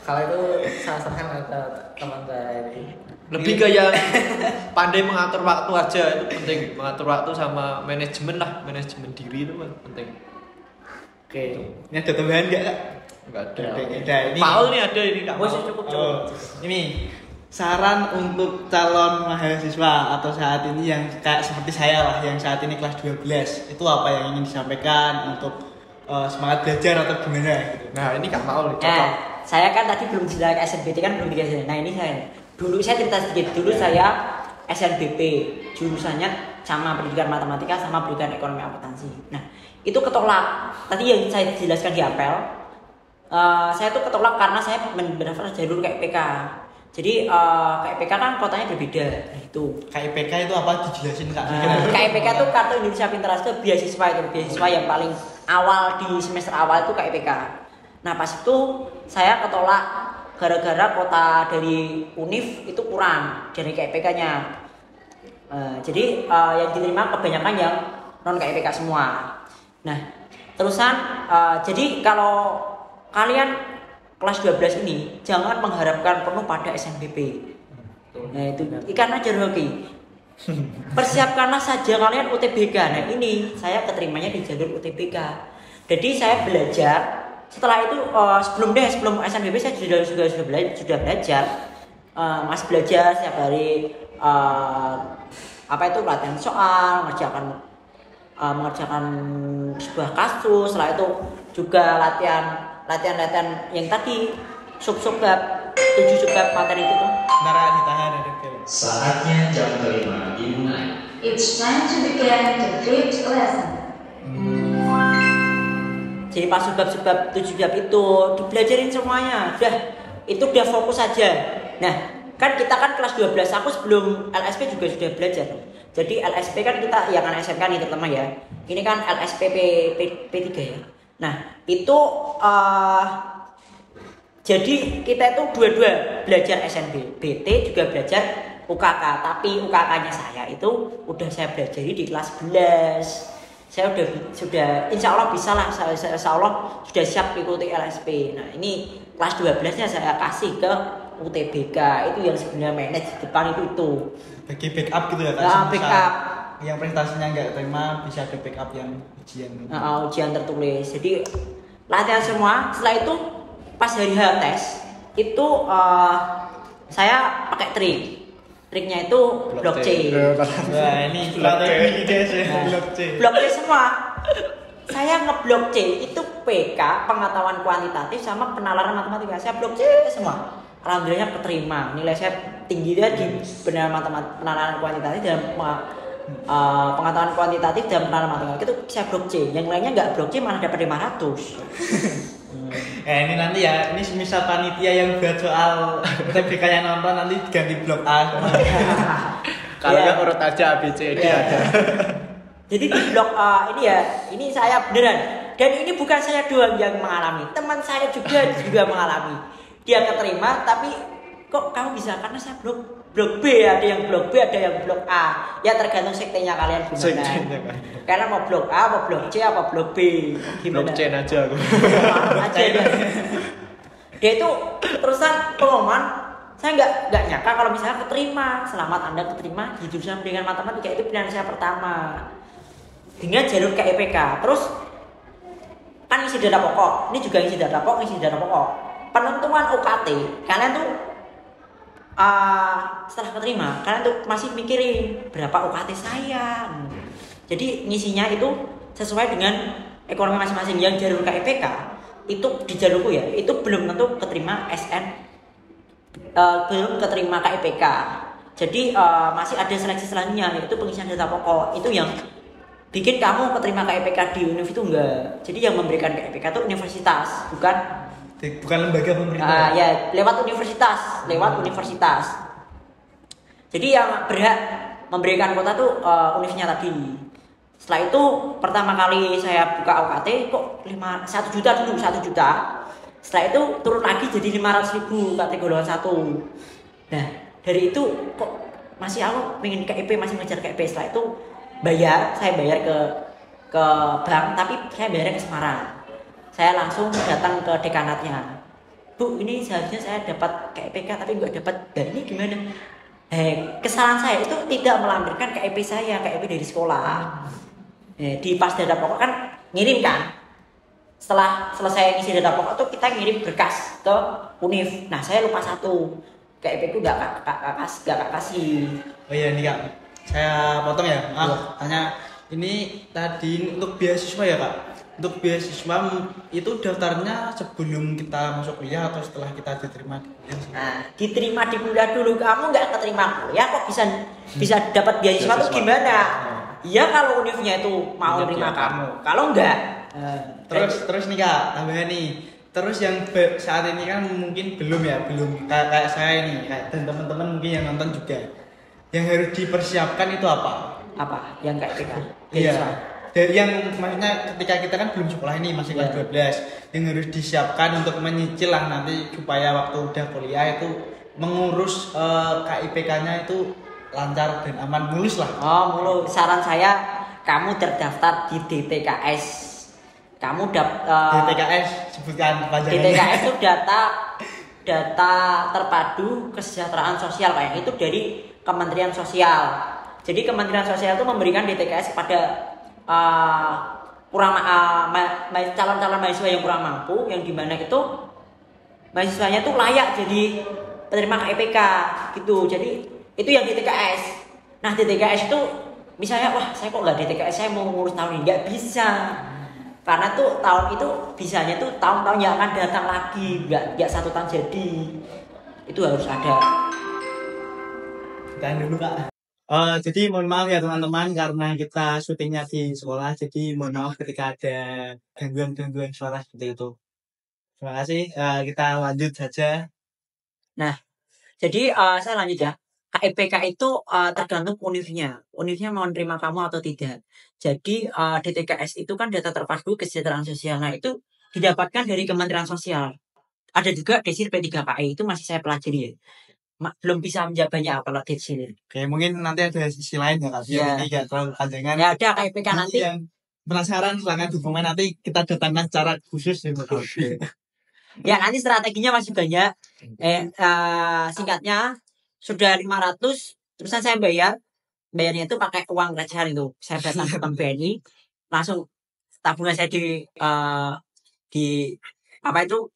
Kalau itu saya sarankan ke teman saya ini.
Lebih ke yang pandai mengatur waktu aja, itu penting. Mengatur waktu sama manajemen lah, manajemen diri itu kan penting.
Oke, ini ada tambahan nggak Kak?
Enggak ada.
Ada ini.
Paul nih ada ini Kak.
Bos
Paul.
cukup.
Ini saran untuk calon mahasiswa atau saat ini yang kayak seperti saya lah, yang saat ini kelas 12, itu apa yang ingin disampaikan untuk semangat belajar atau gimana gitu?
Nah ini Kak Paul nih.
Nah, saya kan tadi belum jelas SNBT kan belum dikasih. Nah ini saya cerita sedikit dulu. Saya SNBP jurusannya sama pendidikan matematika sama pendidikan ekonomi akuntansi. Nah itu ketolak. Tadi yang saya jelaskan di apel, saya tuh ketolak karena saya mendaftar jalur KIPK. Jadi KIPK kan kotanya berbeda. Nah, itu
KIPK itu apa dijelasin Kak?
KIPK itu Kartu Indonesia Pintar, itu beasiswa, itu beasiswa yang paling awal di semester awal itu KIPK. Nah pas itu saya ketolak gara-gara kota dari UNIF itu kurang dari KIPK-nya. Jadi yang diterima kebanyakan yang non KIPK semua. Nah terusan jadi kalau kalian kelas 12 ini jangan mengharapkan penuh pada SNBP. Nah itu ikan aja Rocky. Persiapkanlah saja kalian UTBK. Nah ini saya keterimanya di jalur UTBK. Jadi saya belajar. Setelah itu sebelum SNBP saya sudah belajar. Masih belajar setiap hari. Latihan soal, mengerjakan sebuah kasus. Setelah itu juga latihan yang tadi sub-bab 7 sub-bab materi itu tuh.
Nara ditahan ada film.
Saatnya jam kelima dimulai.
It's time to begin the fifth lesson.
Jadi pas sub-bab 7 bab itu dibelajarin semuanya. Udah fokus saja. Nah, kan kita kan kelas 12, aku sebelum LSP juga sudah belajar. Jadi LSP kan kita yang anak SMK nih terutama ya. Ini kan LSP P3 ya. Nah, itu jadi kita itu dua-dua belajar SNBT juga belajar UKK, tapi UKK-nya saya itu udah saya pelajari di kelas 11. Saya sudah insya Allah bisa lah, insya Allah sudah siap ikuti LSP. Nah ini kelas 12-nya saya kasih ke UTBK, itu yang sebenarnya manage di depan itu.
Bagi backup gitu ya Kak?
Nah, backup.
Yang prestasinya nggak terima bisa ada backup yang ujian.
Ujian tertulis. Jadi latihan semua. Setelah itu pas hari H tes itu saya pakai trik. Triknya itu blok C.
Wah ini strategi guys ya, blok C.
Blok C semua. Saya ngeblok C itu PK pengetahuan kuantitatif sama penalaran matematika. Saya blok C semua. Alhamdulillah keterima. Nilai saya tinggi dia di penalaran kuantitatif dan pengetahuan kuantitatif dan penalaran matematika itu saya blok C. Yang lainnya nggak blok C malah dapat 500.
Ini nanti ya, ini semisal panitia yang buat soal UTBK yang nonton nanti ganti blok A.
Kalau nggak urut aja A B C D ada.
Jadi di blok A ini ya, ini saya beneran. Dan ini bukan saya doang yang mengalami, teman saya juga mengalami. Dia keterima, tapi kok kamu bisa? Karena saya blok B, ada yang blok B, ada yang blok A. Ya tergantung sektenya kalian gimana. Karena mau blok A, mau blok C, apa blok B? Gimana?
Blok C aja aku.
Aja dia itu terusan pengumuman. Saya nggak nyangka kalau misalnya keterima. Selamat Anda keterima di jurusan pendidikan matematika, itu pilihan saya pertama. Dengan jalur KIPK. Terus kan isi data pokok. Ini juga isi data pokok. Penentuan UKT. Kalian tuh setelah keterima, kalian tuh masih mikirin berapa UKT saya. Jadi ngisinya itu sesuai dengan ekonomi masing-masing. Yang jalur KIPK itu di jalurku ya, itu belum tentu keterima belum keterima KIPK. Jadi masih ada seleksi selanjutnya, yaitu pengisian data pokok. Itu yang bikin kamu keterima KIPK di univ itu enggak. Jadi yang memberikan KIPK itu universitas, bukan
lembaga pemerintah.
Ya lewat universitas. Jadi yang berhak memberikan kuota tuh univnya tadi. Setelah itu pertama kali saya buka UKT kok 1 juta dulu, 1 juta. Setelah itu turun lagi jadi 500.000 UKT golongan 1. Nah dari itu kok masih aku pengen KIP, masih ngejar KIP. Setelah itu saya bayar ke bank, tapi saya bayarnya ke Semarang. Saya langsung datang ke dekanatnya. Bu, ini seharusnya saya dapat KIPK tapi nggak dapat. Dan ini gimana? Kesalahan saya itu tidak melampirkan KIP saya, KIP dari sekolah. Di pas data pokok kan ngirim kan. Setelah selesai ngisi data pokok tuh kita ngirim berkas ke Univ. Nah saya lupa satu, KIP itu gak kasih.
Oh iya nih Kak, saya potong ya. Tanya ini tadi untuk beasiswa ya Kak. Untuk beasiswa itu daftarnya sebelum kita masuk kuliah atau setelah kita diterima di kuliah?
Nah, diterima di kuliah dulu, kamu nggak keterima kuliah kok bisa dapat beasiswa tuh gimana? Iya kalau Univnya itu mau terima kamu, kalau enggak.
Terus nih Kak, tambahan nih. Terus yang saat ini kan mungkin belum kayak saya nih, dan teman-teman mungkin yang nonton juga. Yang harus dipersiapkan itu apa?
Apa? Yang kayak PK?
Iya. Yang maksudnya ketika kita kan belum sekolah ini masih kelas 12, yang harus disiapkan untuk menyicil lah nanti supaya waktu udah kuliah itu mengurus KIPK-nya itu lancar dan aman, mulus lah.
Oh, mulus. Saran saya kamu terdaftar di DTKS. Kamu
DTKS sebutkan panjangannya.
DTKS itu data terpadu kesejahteraan sosial kayak itu dari Kementerian Sosial. Jadi Kementerian Sosial itu memberikan DTKS kepada calon-calon mahasiswa yang kurang mampu, yang dimana itu mahasiswanya tuh layak jadi penerima KIPK gitu. Jadi itu yang DTKS. Nah DTKS itu misalnya wah saya kok nggak DTKS, saya mau ngurus tahun ini, nggak bisa. Karena tuh tahun itu bisanya tuh tahun-tahun yang akan datang lagi, nggak 1 tahun jadi. Itu harus ada.
Tahan dulu Kak. Jadi mohon maaf ya teman-teman karena kita syutingnya di sekolah, jadi mohon maaf ketika ada gangguan suara seperti itu. Terima kasih, kita lanjut saja.
Nah, jadi saya lanjut ya. KIPK itu tergantung univnya mau menerima kamu atau tidak. Jadi DTKS itu kan data terpadu kesejahteraan sosial. Nah itu didapatkan dari Kementerian Sosial. Ada juga Desir P3KI, itu masih saya pelajari ya. Belum bisa menjawab banyak kalau di sini.
Oke, mungkin nanti ada sisi lain ya Kak.
Ya.
Ini gak terlalu panjangan.
Ya ada KIPK nanti.
Yang penasaran silahkan hubungan nanti kita datangkan secara khusus ya. Oke.
Ya nanti strateginya masih banyak. Singkatnya sudah 500, terusan saya bayarnya itu pakai uang recehan itu. Saya datang ke bank BNI, langsung tabungan saya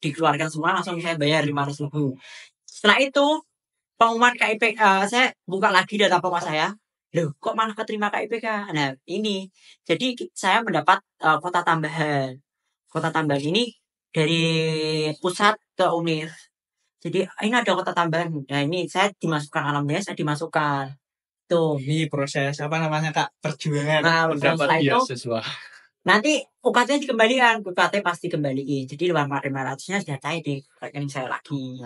dikeluarkan semua, langsung saya bayar 500.000. Setelah itu pengumuman KIPK, saya buka lagi data pokok saya. Loh, kok malah keterima KIPK? Nah, ini. Jadi saya mendapat kota tambahan. Kota tambahan ini dari pusat ke Univ. Jadi ini ada kota tambahan. Nah, ini saya dimasukkan, alhamdulillah saya dimasukkan. Tuh.
Ini proses apa namanya Kak? Perjuangan.
Nah,
Mendapat beasiswa.
Nanti UKT dikembalikan, UKT pasti kembaliin. Jadi 500-nya sudah cair di rekening saya lagi.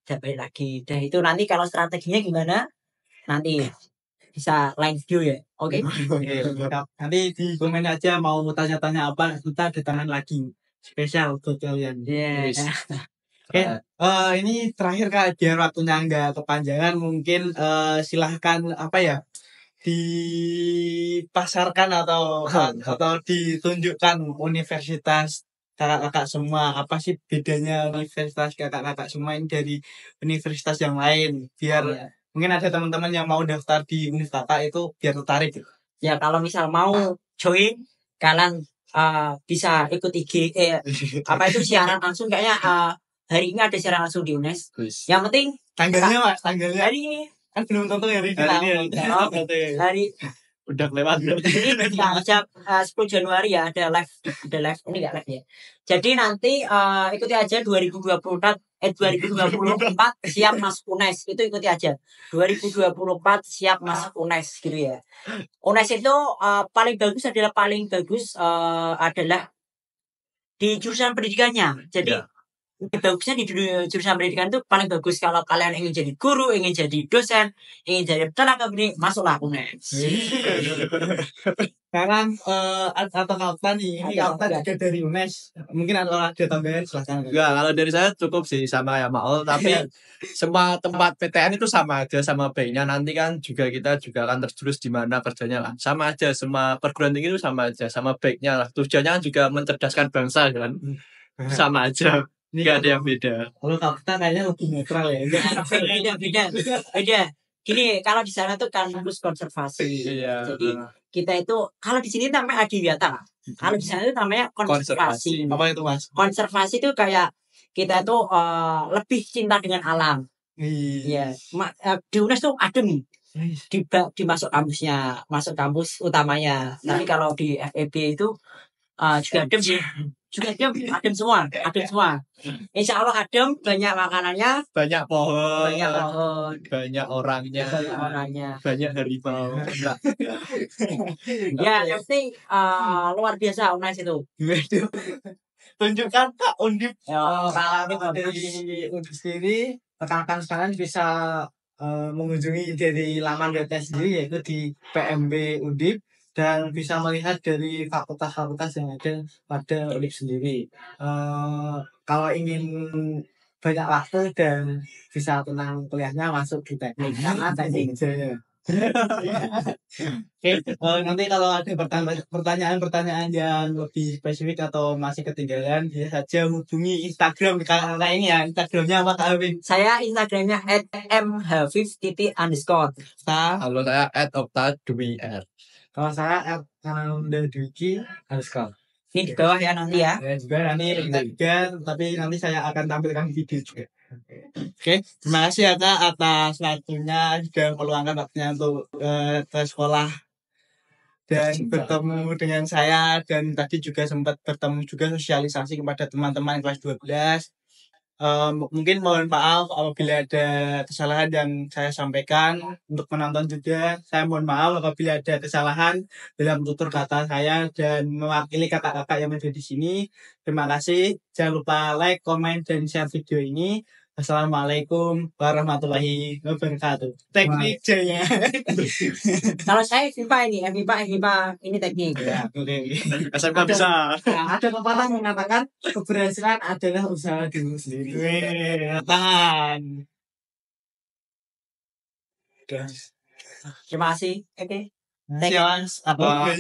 Sudah balik lagi. Dan itu nanti kalau strateginya gimana? Nanti bisa lain video ya. Oke.
Nanti di komen aja mau tanya-tanya apa, kita datangkan lagi spesial untuk kalian. Oke. Ini terakhir Kak, biar waktunya nggak kepanjangan, mungkin silahkan apa ya? Dipasarkan atau ditunjukkan universitas kakak-kakak semua, apa sih bedanya universitas kakak-kakak semua ini dari universitas yang lain, biar mungkin ada teman-teman yang mau daftar di universitas kakak itu biar tertarik gitu.
Ya kalau misal mau join kalian bisa ikut IG siaran langsung kayaknya hari ini ada siaran langsung di UNES. Yang penting
tanggalnya Mas, hari
ini
kan belum tentu hari udah lewat.
Ini jam 10 Januari ya ada live ini nggak live ya. Jadi nanti ikuti aja 2024 siap masuk UNES, itu ikuti aja 2024 siap masuk UNES gitu ya. UNES itu paling bagus adalah di jurusan pendidikannya. Jadi bagusnya di jurusan pendidikan itu paling bagus kalau kalian ingin jadi guru, ingin jadi dosen, ingin jadi tenaga pendidik, masuklah UNES.
Sekarang atau kapan nih? Ini kapan juga dari UNES? Mungkin ada tambahan silahkan.
Enggak, kalau dari saya cukup sih sama ya Maul, tapi semua tempat PTN itu sama aja, sama baiknya nanti kan kita juga akan terjurus di mana kerjanya lah. Sama aja, semua perguruan tinggi itu sama aja, sama baiknya lah. Tujuannya kan juga mencerdaskan bangsa kan. Sama aja. Nggak ada yang beda.
Kalau kita kayaknya lebih netral ya.
Beda. Gini, kalau di sana tuh kampus konservasi.
Iya.
Jadi kita itu kalau di sini namanya adiwiyata. Kalau di sana itu namanya konservasi.
Apa itu Mas?
Konservasi itu kayak kita tuh lebih cinta dengan alam.
Iya.
Di UNES tuh adem. Dimasuk kampusnya, masuk kampus utamanya. Tapi kalau di FEB itu juga adem sih. Juga adem semua. Insya Allah adem, banyak makanannya,
Banyak pohon,
banyak pohon,
banyak orangnya, banyak harimau.
Ya, yang penting luar biasa UNES itu.
Tunjukkan Kak Undip.
Kalau
Di Undip sendiri, rekan-rekan sekalian bisa mengunjungi dari laman webnya sendiri, yaitu di PMB Undip, dan bisa melihat dari fakultas-fakultas yang ada pada Undip sendiri. Kalau ingin banyak waktu dan bisa tenang kuliahnya, masuk di teknik, karena teknik jaya.
Oke, nanti kalau ada pertanyaan-pertanyaan yang lebih spesifik atau masih ketinggalan, bisa saja hubungi Instagram kakak ini ya. Instagramnya apa Kak Hafif?
saya Instagramnya @mhafif__.
Halo, saya @opta_dwir.
Kalau saya @ananda_dwiki_.
Ini di bawah ya nanti ya.
Ya juga nanti juga, tapi nanti saya akan tampilkan video juga. Oke, terima kasih ya Kak atas waktunya sudah meluangkan waktunya untuk ke sekolah dan bertemu dengan saya, dan tadi juga sempat bertemu juga sosialisasi kepada teman-teman kelas 12. Mungkin mohon maaf apabila ada kesalahan yang saya sampaikan. Untuk penonton juga, saya mohon maaf apabila ada kesalahan dalam tutur kata saya dan mewakili kakak-kakak yang ada di sini. Terima kasih. Jangan lupa like, comment, dan share video ini. Assalamualaikum warahmatullahi wabarakatuh. Teknik jaya.
Kalau saya FIPA ini teknik.
Ya, oke.
SMK bisa.
Ada pepatah mengatakan keberhasilan adalah usaha diri sendiri.
Wih, tangan.
Terima kasih. Oke.
Siap, Mas. Apa?